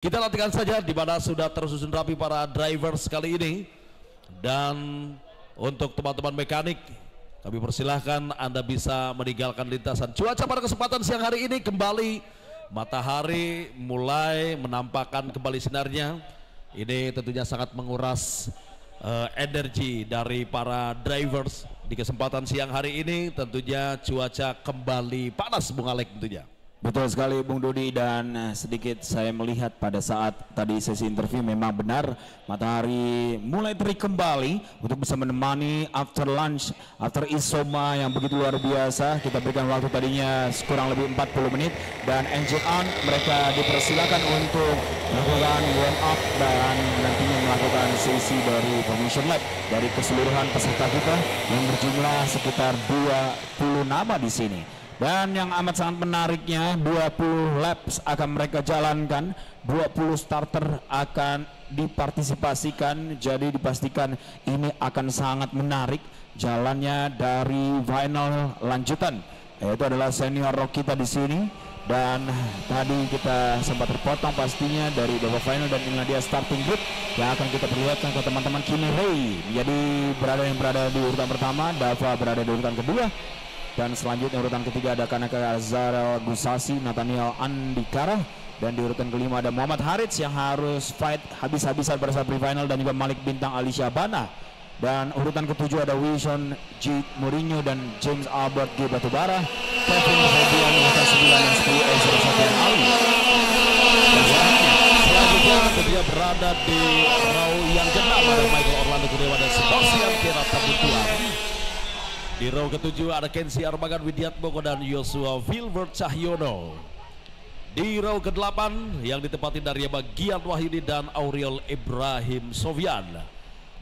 Kita nantikan saja di mana sudah tersusun rapi para drivers kali ini. Dan untuk teman-teman mekanik, kami persilahkan Anda bisa meninggalkan lintasan. Cuaca pada kesempatan siang hari ini kembali matahari mulai menampakkan kembali sinarnya. Ini tentunya sangat menguras energi dari para drivers. Di kesempatan siang hari ini tentunya cuaca kembali panas, Bung Alek tentunya. Betul sekali Bung Dodi, dan sedikit saya melihat pada saat tadi sesi interview memang benar matahari mulai terik kembali untuk bisa menemani after lunch, after isoma yang begitu luar biasa. Kita berikan waktu tadinya kurang lebih 40 menit dan engine on, mereka dipersilakan untuk melakukan warm up dan nantinya melakukan sesi dari formation lap dari keseluruhan peserta kita yang berjumlah sekitar 20 nama di sini. Dan yang amat sangat menariknya, 20 laps akan mereka jalankan, 20 starter akan dipartisipasikan, jadi dipastikan ini akan sangat menarik jalannya dari final lanjutan, yaitu adalah senior rock kita di sini. Dan tadi kita sempat terpotong pastinya dari babak final, dan inilah dia starting group yang akan kita perlihatkan ke teman-teman. Kimi Ray menjadi berada di urutan pertama, Dava berada di urutan kedua. Dan selanjutnya urutan ketiga ada Kanaka Azara Gusasi, Nathaniel Andikara. Dan di urutan kelima ada Muhammad Harits yang harus fight habis-habisan pada saat pre-final, dan juga Malik Bintang Alicia Bana. Dan urutan ketujuh ada Wilson G. Mourinho dan James Albert G. Batubara. Kevin Fabian urutan 9 dan 10 Ezra Safian Ali. Dan selanjutnya dia berada di row yang ke-6 ada Michael Orlando Gudewa dan Sebastian Kira Tabutuan. Di row ketujuh ada Kensi Armagan Widiatmoko dan Yosua Wilbert Cahyono. Di row ke-8 yang ditempati dari Gian Wahyudi dan Auriel Ibrahim Sofyan.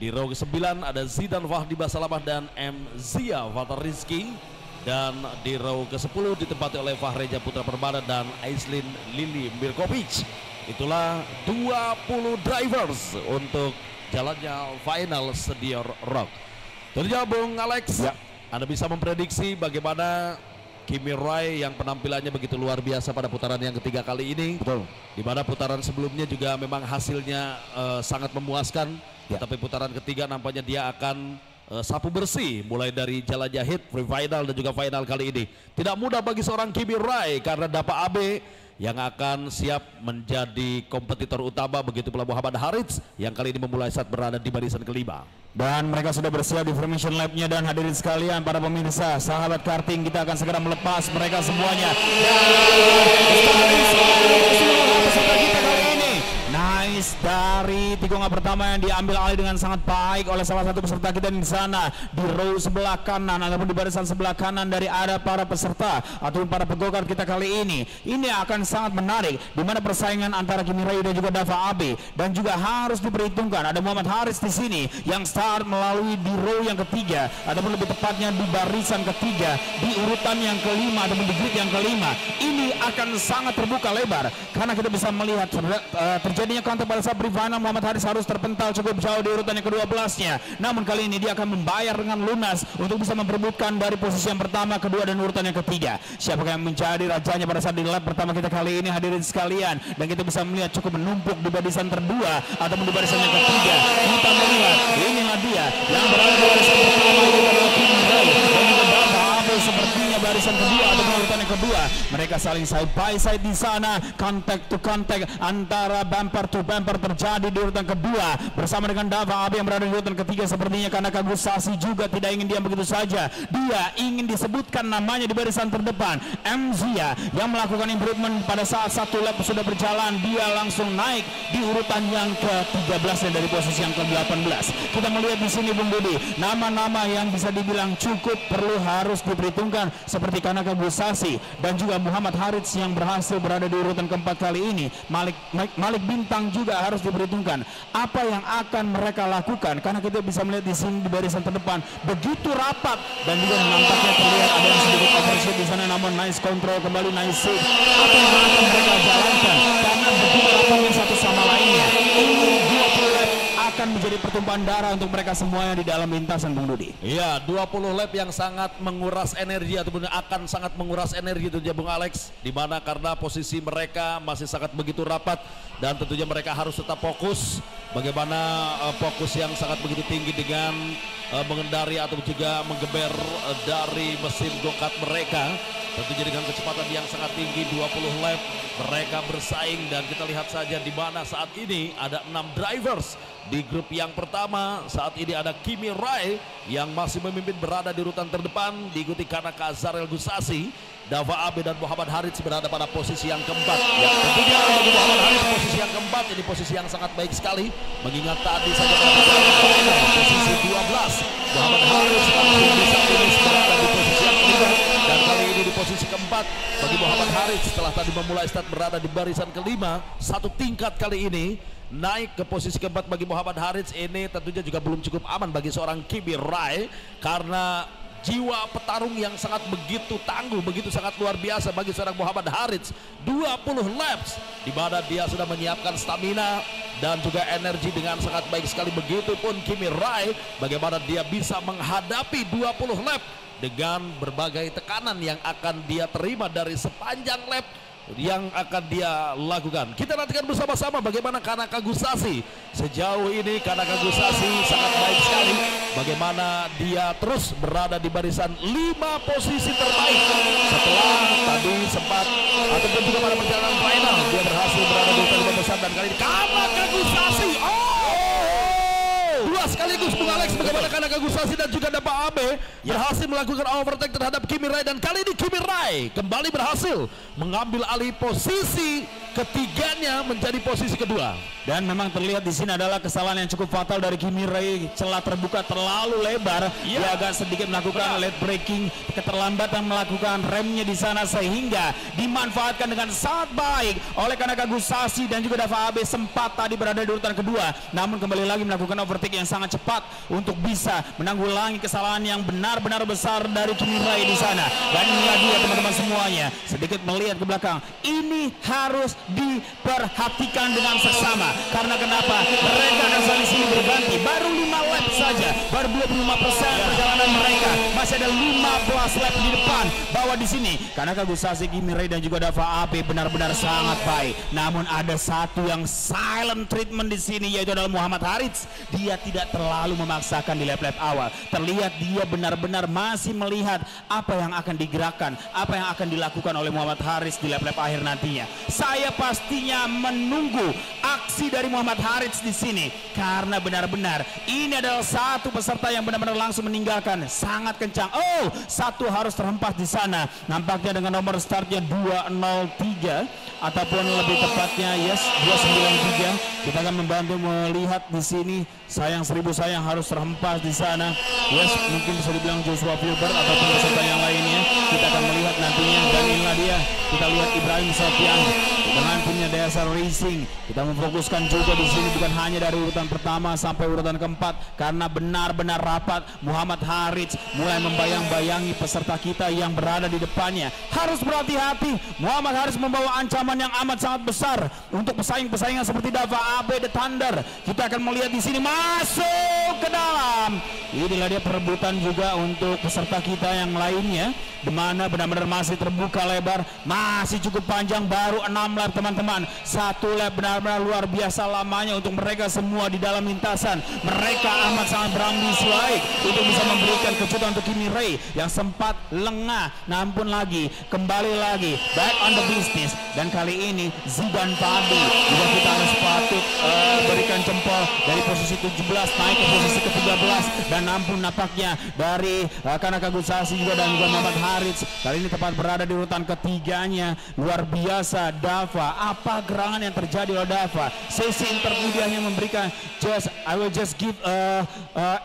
Di row ke-9 ada Zidan Fahdi Basalamah dan M. Zia Fatar Rizky. Dan di row ke-10 ditempati oleh Fahreja Putra Permana dan Aislin Lili Mirkovic. Itulah 20 drivers untuk jalannya final Senior Rock. Tentunya Bung Alex, ya, Anda bisa memprediksi bagaimana Kimi Ray yang penampilannya begitu luar biasa pada putaran yang ketiga kali ini. Betul. Di mana putaran sebelumnya juga memang hasilnya sangat memuaskan. Ya. Tapi putaran ketiga nampaknya dia akan sapu bersih mulai dari jalannya hit, pre-final dan juga final kali ini. Tidak mudah bagi seorang Kimi Ray karena Dapa AB yang akan siap menjadi kompetitor utama, begitu pula Muhammad Harits yang kali ini memulai saat berada di barisan kelima. Dan mereka sudah bersiap di formation lap-nya, dan hadirin sekalian para pemirsa, sahabat karting, kita akan segera melepas mereka semuanya. Nice dari tikungan pertama yang diambil alih dengan sangat baik oleh salah satu peserta kita di sana di row sebelah kanan ataupun di barisan sebelah kanan dari ada para peserta ataupun para pegokar kita kali ini. Ini akan sangat menarik di mana persaingan antara Kimi Rayu dan juga Dava AB, dan juga harus diperhitungkan ada Muhammad Haris di sini yang start melalui di row yang ketiga ataupun lebih tepatnya di barisan ketiga di urutan yang kelima ataupun di grid yang kelima. Ini akan sangat terbuka lebar karena kita bisa melihat terjadinya kontak pada saat pre-final. Muhammad Haris harus terpental cukup jauh di urutan yang ke-12-nya. Namun kali ini dia akan membayar dengan lunas untuk bisa memperebutkan dari posisi yang pertama, kedua, dan urutan yang ketiga. Siapakah yang menjadi rajanya pada saat di lap pertama kita kali ini, hadirin sekalian? Dan kita bisa melihat cukup menumpuk di barisan terdua ataupun di barisan yang ketiga. Kita melihat inilah dia yang berada di barisan pertama, itu adalah Kimi Ray dan juga Dava AB sepertinya barisan kedua ataupun urutan yang kedua. Mereka saling side by side di sana, contact to contact antara bumper to bumper terjadi di urutan kedua bersama dengan Dava AB yang berada di urutan ketiga. Sepertinya karena Kagusasi juga tidak ingin diam begitu saja, dia ingin disebutkan namanya di barisan terdepan. Mzia yang melakukan improvement pada saat satu lap sudah berjalan, dia langsung naik di urutan yang ke-13 dari posisi yang ke-18. Kita melihat di sini Bung Budi, nama-nama yang bisa dibilang cukup harus diperhitungkan seperti Kanaka Gusasi dan juga Muhammad Harits yang berhasil berada di urutan keempat kali ini. Malik Bintang juga harus diperhitungkan apa yang akan mereka lakukan karena kita bisa melihat di sini di barisan terdepan begitu rapat dan juga nampaknya terlihat ada yang sedikit overshoot di sana, namun nice control kembali, nice save. Apa yang akan mereka jalankan karena begitu rapatnya satu sama lainnya. Ini 20 lap akan menjadi pertumpahan darah untuk mereka semuanya di dalam lintasan, Bung Dudi. Iya, 20 lap yang sangat menguras energi ataupun akan sangat menguras energi tentunya Bung Alex, di mana karena posisi mereka masih sangat begitu rapat dan tentunya mereka harus tetap fokus. Bagaimana fokus yang sangat begitu tinggi dengan mengendari atau juga menggeber dari mesin go-kart mereka, tentunya dengan kecepatan yang sangat tinggi 20 lap mereka bersaing. Dan kita lihat saja di mana saat ini ada 6 drivers di grup yang pertama. Saat ini ada Kimi Rai yang masih memimpin berada di urutan terdepan, diikuti Kanaka Zarel Gusasi, Dava Abe dan Muhammad Harits berada pada posisi yang keempat. Ya, tentunya bagi Muhammad Harits posisi yang keempat ini posisi yang sangat baik sekali, mengingat tadi saja posisi 12 Muhammad Harits langsung bisa finish berada di posisi yang kelima, dan kali ini di posisi keempat bagi Muhammad Harits setelah tadi memulai start berada di barisan kelima, satu tingkat kali ini naik ke posisi keempat bagi Muhammad Harits. Ini tentunya juga belum cukup aman bagi seorang Kimi Rai karena jiwa petarung yang sangat begitu tangguh, begitu sangat luar biasa bagi seorang Muhammad Harits. 20 laps di mana dia sudah menyiapkan stamina dan juga energi dengan sangat baik sekali. Begitupun Kimi Rai, bagaimana dia bisa menghadapi 20 lap dengan berbagai tekanan yang akan dia terima dari sepanjang lap yang akan dia lakukan. Kita nantikan bersama-sama bagaimana Kanaka Gusasi. Sejauh ini Kanaka Gusasi sangat baik sekali, bagaimana dia terus berada di barisan 5 posisi terbaik setelah tadi sempat ataupun juga pada perjalanan final dia berhasil berada di urutan 5 besar. Dan kali ini Kanaka Gusasi dua sekaligus Bung Alex, bagaimana Kanaka Gusasi dan juga Dava Abe berhasil melakukan overtake terhadap Kimi Rai, dan kali ini Kimi Rai kembali berhasil mengambil alih posisi ketiganya menjadi posisi kedua. Dan memang terlihat di sini adalah kesalahan yang cukup fatal dari Kimi Rai. Celah terbuka terlalu lebar, dia agak sedikit melakukan late braking, keterlambatan melakukan remnya di sana sehingga dimanfaatkan dengan sangat baik oleh Kanaka Gusasi dan juga Dava Abe, sempat tadi berada di urutan kedua, namun kembali lagi melakukan overtake yang sangat cepat untuk bisa menanggulangi kesalahan yang benar-benar besar dari Kimi Rai di sana. Dan inilah dia teman-teman semuanya, sedikit melihat ke belakang, ini harus diperhatikan dengan seksama. Karena kenapa? Mereka akan saling silih berganti. Baru 5 lap saja, baru 25% perjalanan mereka. Masih ada 15 lap di depan. Bahwa di sini Kanaka Gusasi, Kimi Rai dan juga Dava Abe benar-benar sangat baik. Namun ada satu yang silent treatment di sini, yaitu adalah Muhammad Harits. Dia tidak terlalu memaksakan di lap-lap awal. Terlihat dia benar-benar masih melihat apa yang akan digerakkan, apa yang akan dilakukan oleh Muhammad Harits di lap-lap akhir nantinya. Saya pastinya menunggu aksi dari Muhammad Harits di sini, karena benar-benar ini adalah satu peserta yang benar-benar langsung meninggalkan sangat kencang. Oh, satu harus terhempas di sana. Nampaknya dengan nomor startnya 203 ataupun lebih tepatnya 293. Kita akan membantu melihat di sini. Sayang 1000 sayang harus terhempas di sana. Mungkin bisa dibilang Joshua Filbert ataupun peserta yang lainnya. Kita akan melihat nantinya. Dan inilah dia, kita lihat Ibrahim Sofian dengan timnya Dasar Racing. Kita memfokuskan juga di sini bukan hanya dari urutan pertama sampai urutan keempat, karena benar-benar rapat. Muhammad Harits mulai membayang-bayangi peserta kita yang berada di depannya. Harus berhati-hati. Muhammad Harits membawa ancaman yang amat sangat besar untuk pesaing-pesaing seperti Dava Abe The Thunder. Kita akan melihat di sini masuk ke dalam. Inilah dia perebutan juga untuk peserta kita yang lainnya, di mana benar-benar masih terbuka lebar, masih cukup panjang, baru 6 lap teman-teman. 1 lap benar-benar luar biasa lamanya untuk mereka semua di dalam lintasan. Mereka amat sangat berambisi baik untuk bisa memberikan kejutan untuk Kimi Rai yang sempat lengah, namun lagi kembali lagi back on the business. Dan kali ini Zidan Fadi juga kita harus patut berikan jempol, dari posisi 17 naik ke posisi ke-13. Dan ampun nampaknya dari Kanaka Gusasi juga dan juga Muhammad Harits kali ini tepat berada di urutan ketiganya. Luar biasa Dava, apa gerangan yang terjadi oleh Dava. Sesi interview dia hanya memberikan I will just give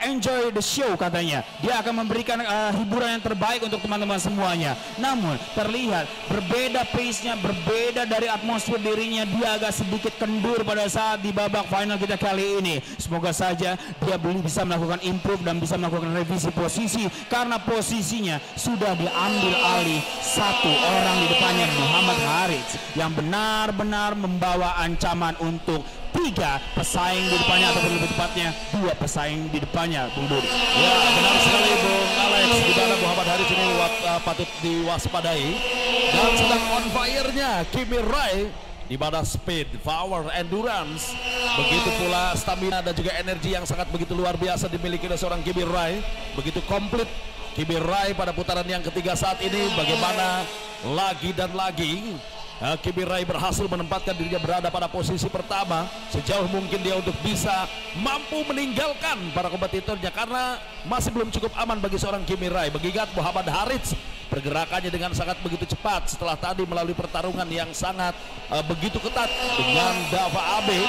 enjoy the show katanya. Dia akan memberikan hiburan yang terbaik untuk teman-teman semuanya. Namun terlihat berbeda pace-nya, berbeda dari atmosfer dirinya. Dia agak sedikit kendur pada saat di babak final kita kali ini. Semoga saja dia bisa melakukan improve dan bisa melakukan revisi posisi, karena posisinya sudah diambil alih satu orang di depannya, Muhammad Harits, yang benar-benar membawa ancaman untuk 3 pesaing di depannya, ataupun lebih tepatnya 2 pesaing di depannya, Bung Dodi. Ya, benar sekali Bung Alex, di mana Muhammad Harits ini patut diwaspadai dan sedang on fire-nya Kimi Rai, di mana speed, power, endurance, begitu pula stamina dan juga energi yang sangat begitu luar biasa dimiliki oleh seorang Kimi Rai. Begitu komplit Kimi Rai pada putaran yang ketiga saat ini. Bagaimana lagi dan lagi Kimi Rai berhasil menempatkan dirinya berada pada posisi pertama sejauh mungkin dia untuk bisa mampu meninggalkan para kompetitornya, karena masih belum cukup aman bagi seorang Kimi Rai. Mengingat Muhammad Harits pergerakannya dengan sangat begitu cepat setelah tadi melalui pertarungan yang sangat begitu ketat dengan Dava Abe.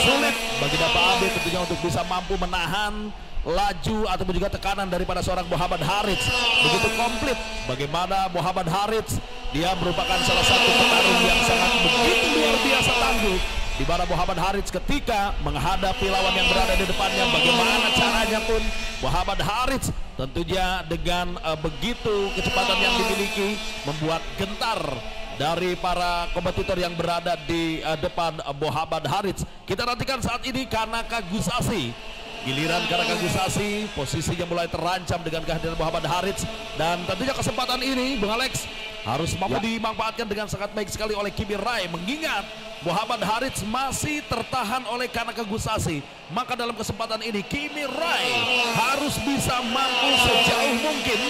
Sulit bagi Dava Abe tentunya untuk bisa mampu menahan laju ataupun juga tekanan daripada seorang Muhammad Harits. Begitu komplit bagaimana Muhammad Harits, dia merupakan salah satu petarung yang sangat begitu luar biasa tangguh, di mana Muhammad Harits ketika menghadapi lawan yang berada di depannya, bagaimana caranya pun Muhammad Harits tentunya dengan begitu kecepatan yang dimiliki membuat gentar dari para kompetitor yang berada di depan Muhammad Harits. Kita nantikan saat ini Kanaka Gusasi. Giliran Kanaka Gusasi posisinya mulai terancam dengan kehadiran Muhammad Harits, dan tentunya kesempatan ini Bung Alex harus mampu dimanfaatkan dengan sangat baik sekali oleh Kimi Rai, mengingat Muhammad Harits masih tertahan oleh Kanaka Gusasi. Maka dalam kesempatan ini Kimi Rai harus bisa mampu sejauh mungkin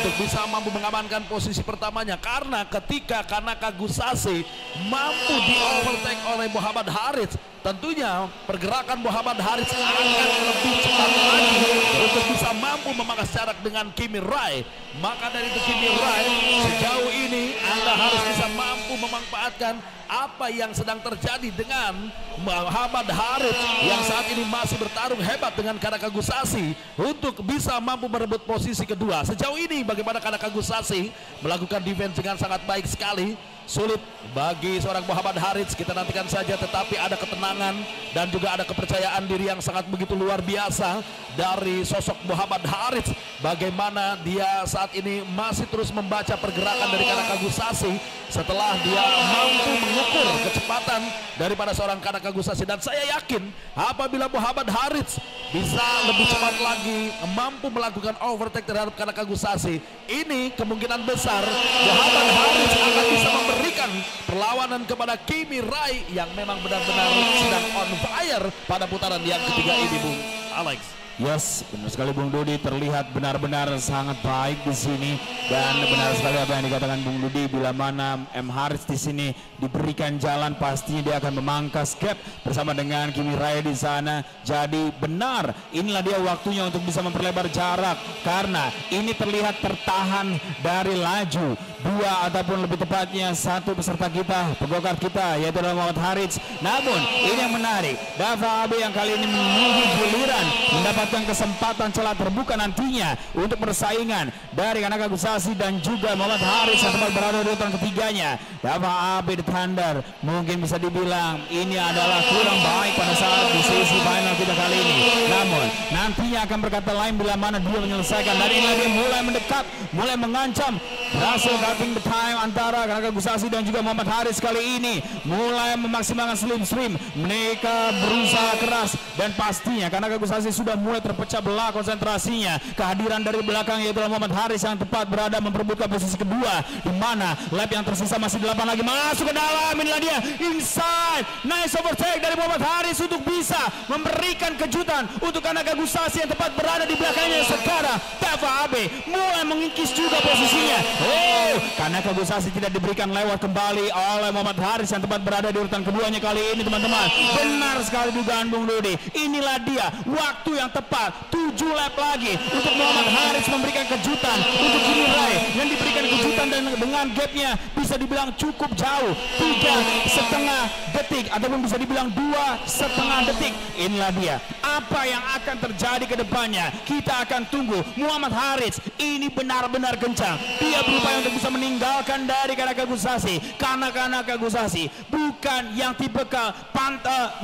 untuk bisa mampu mengamankan posisi pertamanya, karena ketika Kanaka Gusasi mampu di overtake oleh Muhammad Harits, tentunya pergerakan Muhammad Harits akan lebih cepat lagi untuk bisa mampu memangkas jarak dengan Kimi Rai. Maka dari itu Kimi Rai, sejauh ini Anda harus bisa mampu memanfaatkan apa yang sedang terjadi dengan Muhammad Harits yang saat ini masih bertarung hebat dengan Kanaka Gusasi untuk bisa mampu merebut posisi kedua. Sejauh ini bagaimana Kanaka Gusasi melakukan defense dengan sangat baik sekali. Sulit bagi seorang Muhammad Harits, kita nantikan saja, tetapi ada ketenangan dan juga ada kepercayaan diri yang sangat begitu luar biasa dari sosok Muhammad Harits. Bagaimana dia saat ini masih terus membaca pergerakan dari Kanaka Gusasi setelah dia mampu mengukur kecepatan daripada seorang Kanaka Gusasi, dan saya yakin apabila Muhammad Harits bisa lebih cepat lagi mampu melakukan overtake terhadap Kanaka Gusasi, ini kemungkinan besar Muhammad Harits akan bisa memberikan perlawanan kepada Kimi Rai yang memang benar-benar sedang on fire pada putaran yang ketiga ini, Bung Alex. Yes, benar sekali Bung Dodi, terlihat benar-benar sangat baik di sini, dan benar sekali apa yang dikatakan Bung Dodi, bila mana M Harits di sini diberikan jalan pastinya dia akan memangkas gap bersama dengan Kimi Rai di sana. Jadi benar, inilah dia waktunya untuk bisa memperlebar jarak, karena ini terlihat tertahan dari laju dua ataupun lebih tepatnya satu peserta kita, pegokar kita, yaitu adalah Muhammad Harits. Namun ini yang menarik, Dava Abe yang kali ini menunggu giliran mendapatkan kesempatan celah terbuka nantinya untuk persaingan dari Kanaka Gusasi dan juga Muhammad Harits yang tempat berada di urutan ketiganya. Dava Abe the Thunder mungkin bisa dibilang ini adalah kurang baik pada saat di sesi final kita kali ini. Namun nantinya akan berkata lain bila mana dia menyelesaikan, dan inilah dia mulai mendekat, mulai mengancam. Berhasil cutting the time antara Kanaka Gusasi dan juga Muhammad Harits kali ini, mulai memaksimalkan slim. Mereka berusaha keras dan pastinya Kanaka Gusasi sudah mulai terpecah belah konsentrasinya. Kehadiran dari belakang yaitu Muhammad Harits yang tepat berada memperebutkan posisi kedua, di mana lap yang tersisa masih 8 lagi, masuk ke dalam. Inilah dia inside, nice overtake dari Muhammad Harits untuk bisa memberikan kejutan untuk Kanaka Gusasi yang tepat berada di belakangnya. Sekarang Dava Abe mulai mengikis juga posisinya. Kanaka Gusasi tidak diberikan lewat kembali oleh Muhammad Harits yang tepat berada di urutan keduanya kali ini, teman-teman. Benar sekali dugaan Bung Dodi, inilah dia waktu yang tepat, 7 lap lagi untuk Muhammad Harits memberikan kejutan untuk Kimi Rai yang diberikan kejutan, dan dengan gapnya bisa dibilang cukup jauh, 3,5 detik ataupun bisa dibilang 2,5 detik. Inilah dia apa yang akan terjadi ke depannya, kita akan tunggu. Muhammad Harits ini benar-benar kencang. Dia berupaya untuk bisa meninggalkan dari Kanaka Gusase. Karena Kanaka Gusase bukan yang tipikal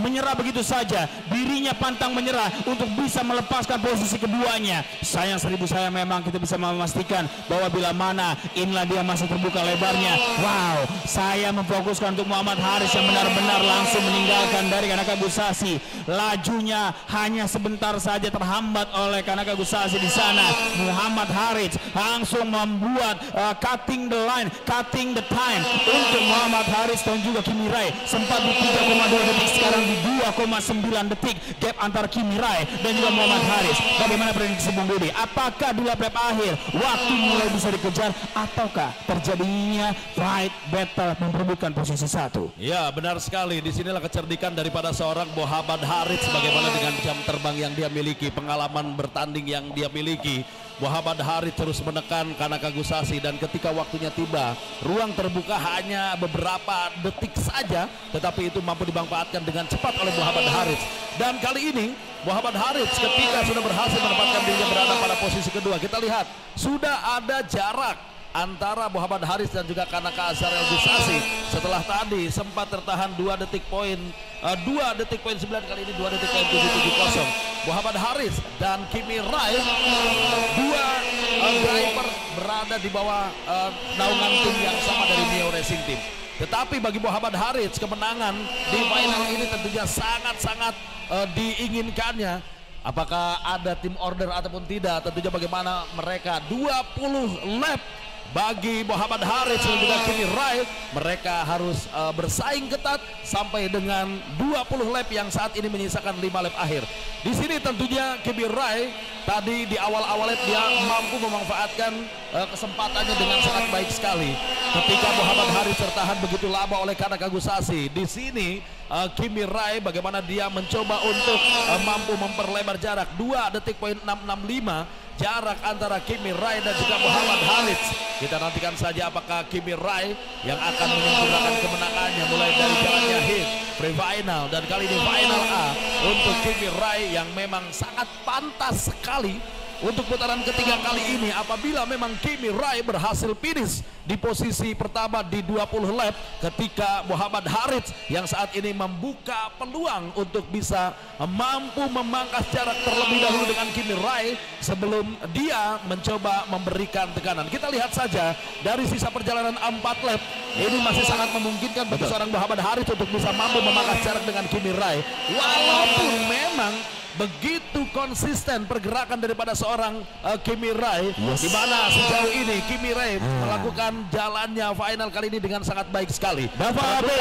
menyerah begitu saja. Dirinya pantang menyerah untuk bisa melepaskan posisi keduanya. Sayang seribu sayang memang kita bisa memastikan bahwa bila mana inilah dia masih terbuka lebarnya. Wow, saya memfokuskan untuk Muhammad Haris yang benar-benar langsung meninggalkan dari Kanaka Gusase. Lajunya hanya sebentar saja terhambat oleh Kanaka Gusase di sana. Muhammad Haris langsung membuat cutting the line, cutting the time untuk Muhammad Haris dan juga Kimi Rai. Sempat di 3,2 detik, sekarang di 2,9 detik gap antara Kimi Rai dan juga Muhammad Haris. Bagaimana prediksi Bung Dudi? Apakah di lap akhir waktu mulai bisa dikejar ataukah terjadinya fight battle memperebutkan posisi 1? Ya, benar sekali. Disinilah kecerdikan daripada seorang Muhammad Haris. Bagaimana dengan jam terbang yang dia miliki, pengalaman bertanding yang dia miliki. Muhammad Haris terus menekan Kanaka Gusase, dan ketika waktunya tiba, ruang terbuka hanya beberapa detik saja, tetapi itu mampu dimanfaatkan dengan cepat oleh Muhammad Haris. Dan kali ini Muhammad Haris ketika sudah berhasil menempatkan dirinya berada pada posisi kedua, kita lihat sudah ada jarak antara Muhammad Haris dan juga Kanaka Azarel Gusase. Setelah tadi sempat tertahan 2 detik poin 2 detik poin 9, kali ini 2 detik poin 770. Muhammad Haris dan Kimi Rai, dua driver berada di bawah naungan tim yang sama dari Neo Racing Team. Tetapi bagi Muhammad Haris, kemenangan di final ini tentunya sangat-sangat diinginkannya. Apakah ada tim order ataupun tidak, tentunya bagaimana mereka 20 lap bagi Muhammad Haris dan juga Kimi Rai. Mereka harus bersaing ketat sampai dengan 20 lap yang saat ini menyisakan 5 lap akhir. Di sini tentunya Kimi Rai tadi di awal-awal lap dia mampu memanfaatkan kesempatannya dengan sangat baik sekali. Ketika Muhammad Haris tertahan begitu lama oleh Kanaka Gusase, di sini Kimi Rai bagaimana dia mencoba untuk mampu memperlebar jarak 2 detik poin 665 jarak antara Kimi Rai dan juga Muhammad Haris. Kita nantikan saja apakah Kimi Rai yang akan menyempurnakan kemenangannya mulai dari jalannya hit, pre-final, dan kali ini final A untuk Kimi Rai yang memang sangat pantas sekali untuk putaran ketiga kali ini. Apabila memang Kimi Rai berhasil finish di posisi pertama di 20 lap, ketika Muhammad Haris yang saat ini membuka peluang untuk bisa mampu memangkas jarak terlebih dahulu dengan Kimi Rai sebelum dia mencoba memberikan tekanan. Kita lihat saja dari sisa perjalanan 4 lap, ini masih sangat memungkinkan bagi seorang Muhammad Haris untuk bisa mampu memangkas jarak dengan Kimi Rai. Walaupun memang begitu konsisten pergerakan daripada seorang Kimi Rai, di mana sejauh ini Kimi Rai melakukan jalannya final kali ini dengan sangat baik sekali. Dava Abe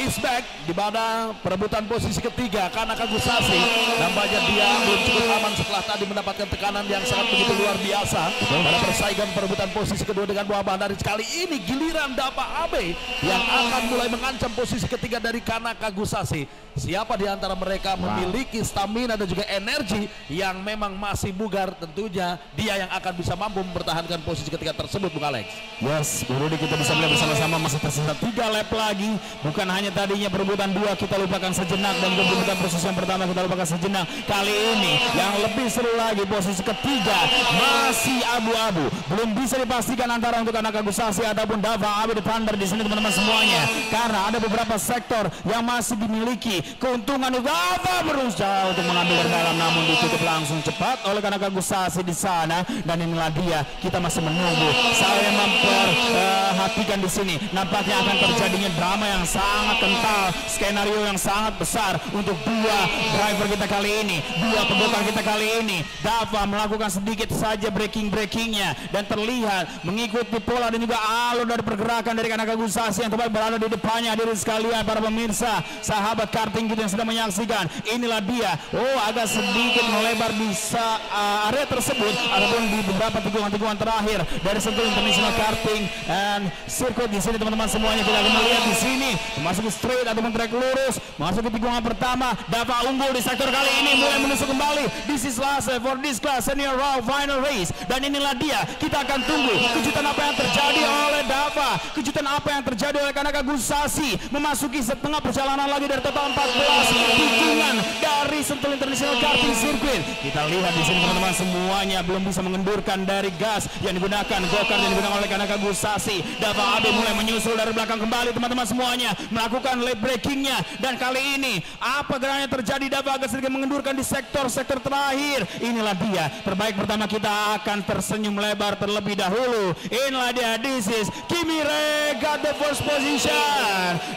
is back, di mana perebutan posisi ketiga Kanaka Gusase nampaknya dia belum cukup aman setelah tadi mendapatkan tekanan yang sangat begitu luar biasa pada persaingan perebutan posisi kedua dengan Muhammad Haris. Kali ini giliran Dava Abe yang akan mulai mengancam posisi ketiga dari Kanaka Gusase. Siapa di antara mereka memiliki stamina dan juga energi yang memang masih bugar, tentunya dia yang akan bisa mampu mempertahankan posisi ketiga tersebut, Bung Alex. Yes, Bung Rudi, kita bisa melihat bersama-sama masih tersisa 3 lap lagi. Bukan hanya tadinya perebutan 2 kita lupakan sejenak dan perebutan posisi yang pertama kita lupakan sejenak. Kali ini yang lebih seru lagi, posisi ketiga masih abu-abu. Belum bisa dipastikan antara untuk Kanaka Gusase ataupun Dava Abe the Thunder di sini teman-teman semuanya. Karena ada beberapa sektor yang masih dimiliki keuntungan. Dava berusaha untuk mengambil dari dalam, namun ditutup langsung cepat oleh Kanaka Gusase di sana. Dan inilah dia, kita masih menunggu. Saya memperhatikan di sini, nampaknya akan terjadinya drama yang sangat kental, skenario yang sangat besar untuk 2 driver kita kali ini, 2 pegokar kita kali ini. Dava melakukan sedikit saja breakingnya dan terlihat mengikuti pola dan juga alur dari pergerakan dari Kanaka Gusase yang tepat berada di depannya. Hadirin sekalian, para pemirsa, sahabat karting kita yang sedang menyaksikan, inilah dia. Agak sedikit melebar di area tersebut ataupun di beberapa tikungan-tikungan terakhir dari Sentul International Karting and Circuit di sini teman-teman semuanya. Kita akan melihat di sini memasuki straight ataupun track lurus, masuk ke tikungan pertama. Dava unggul di sektor kali ini, mulai menusuk kembali. This is last for this class senior round final race, dan inilah dia. Kita akan tunggu kejutan apa yang terjadi oleh Dava, kejutan apa yang terjadi oleh Kanaka Gusase memasuki setengah perjalanan lagi dari total 14 tikungan dari Sentul International Karting Circuit. Kita lihat di sini teman-teman, semuanya belum bisa mengendurkan dari gas yang digunakan, go-kart yang digunakan oleh Kanaka Gusasi. Dava Abe mulai menyusul dari belakang kembali teman-teman, semuanya melakukan lap breakingnya. Dan kali ini apa gerangan yang terjadi? Dava agak sedikit mengendurkan di sektor-sektor terakhir. Inilah dia terbaik pertama, kita akan tersenyum lebar terlebih dahulu. Inilah dia, this is Kimi Ray got the first position.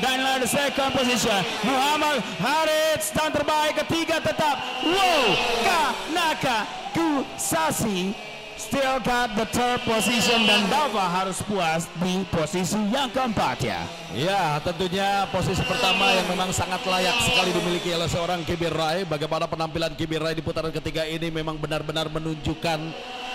Dan inilah the second position, Muhammad Harits. Dan terbaik ketiga tetap, wow, Kanaka Gusasi still got the third position. Dan Dava harus puas di posisi yang keempat ya. Ya, tentunya posisi pertama yang memang sangat layak sekali dimiliki oleh seorang Kimi Rai. Bagaimana penampilan Kimi Rai di putaran ketiga ini memang benar-benar menunjukkan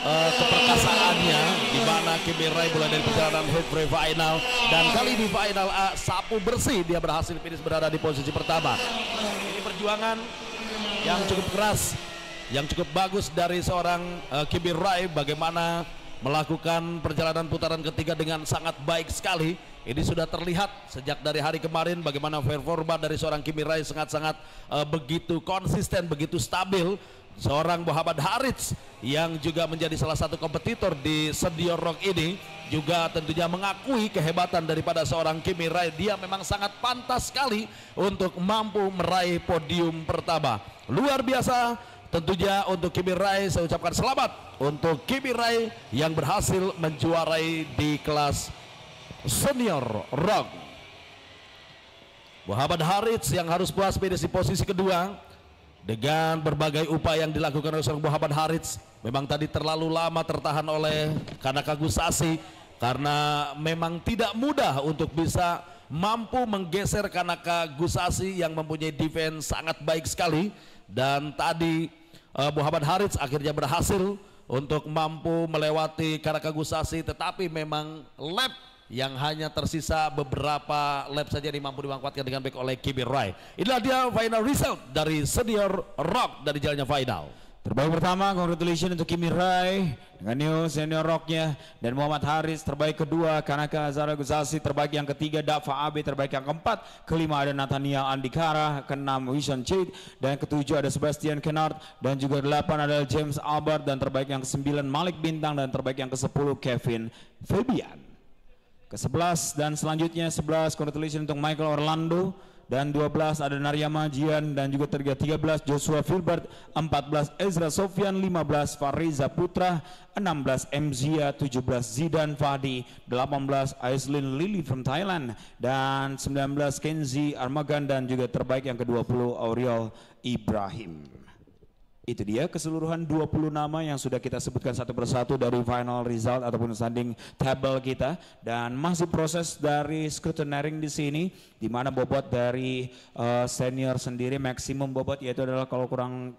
keperkasaannya, di mana Kimi Rai mulai dari perjalanan heat free final, dan kali di final A sapu bersih dia berhasil finish berada di posisi pertama. Ini perjuangan yang cukup keras, yang cukup bagus dari seorang Kimi Rai, bagaimana melakukan perjalanan putaran ketiga dengan sangat baik sekali. Ini sudah terlihat sejak dari hari kemarin bagaimana performa dari seorang Kimi Rai sangat-sangat begitu konsisten, begitu stabil. Seorang Muhammad Harits yang juga menjadi salah satu kompetitor di Senior Rock ini juga tentunya mengakui kehebatan daripada seorang Kimi Rai. Dia memang sangat pantas sekali untuk mampu meraih podium pertama. Luar biasa tentunya untuk Kimi Rai. Saya ucapkan selamat untuk Kimi Rai yang berhasil menjuarai di kelas Senior Rock. Muhammad Harits yang harus puas finish di posisi kedua. Dengan berbagai upaya yang dilakukan oleh seorang Muhammad Harits, memang tadi terlalu lama tertahan oleh Kanaka Gusasi, karena memang tidak mudah untuk bisa mampu menggeser Kanaka Gusasi yang mempunyai defense sangat baik sekali. Dan tadi Muhammad Harits akhirnya berhasil untuk mampu melewati Kanaka Gusasi, tetapi memang lap yang hanya tersisa beberapa lap saja yang mampu dimanfaatkan dengan baik oleh Kimi Rai. Inilah dia final result dari Senior Rock dari jalannya final. Terbaik pertama, congratulations untuk Kimi Rai dengan new Senior Rocknya, dan Muhammad Harits terbaik kedua, Kanaka Zara Gusasi terbaik yang ketiga, Dava Abe terbaik yang keempat, kelima ada Nathaniel Andikara, keenam Wishon Chait, dan ketujuh ada Sebastian Kennard, dan juga delapan ada James Albert, dan terbaik yang ke-9 Malik Bintang, dan terbaik yang ke-10 Kevin Fabian. Ke-11 dan selanjutnya 11 congratulations untuk Michael Orlando, dan 12 ada Naryama Jian, dan juga 13 Joshua Filbert, 14 Ezra Sofyan, 15 Fariza Putra, 16 Mzia, 17 Zidan Fadi, 18 Aislinn Lily from Thailand, dan 19 Kenzi Armagan, dan juga terbaik yang ke-20 Auriel Ibrahim. Itu dia keseluruhan 20 nama yang sudah kita sebutkan satu persatu dari final result ataupun standing table kita, dan masih proses dari scrutineering di sini, di mana bobot dari senior sendiri maksimum bobot yaitu adalah kalau kurang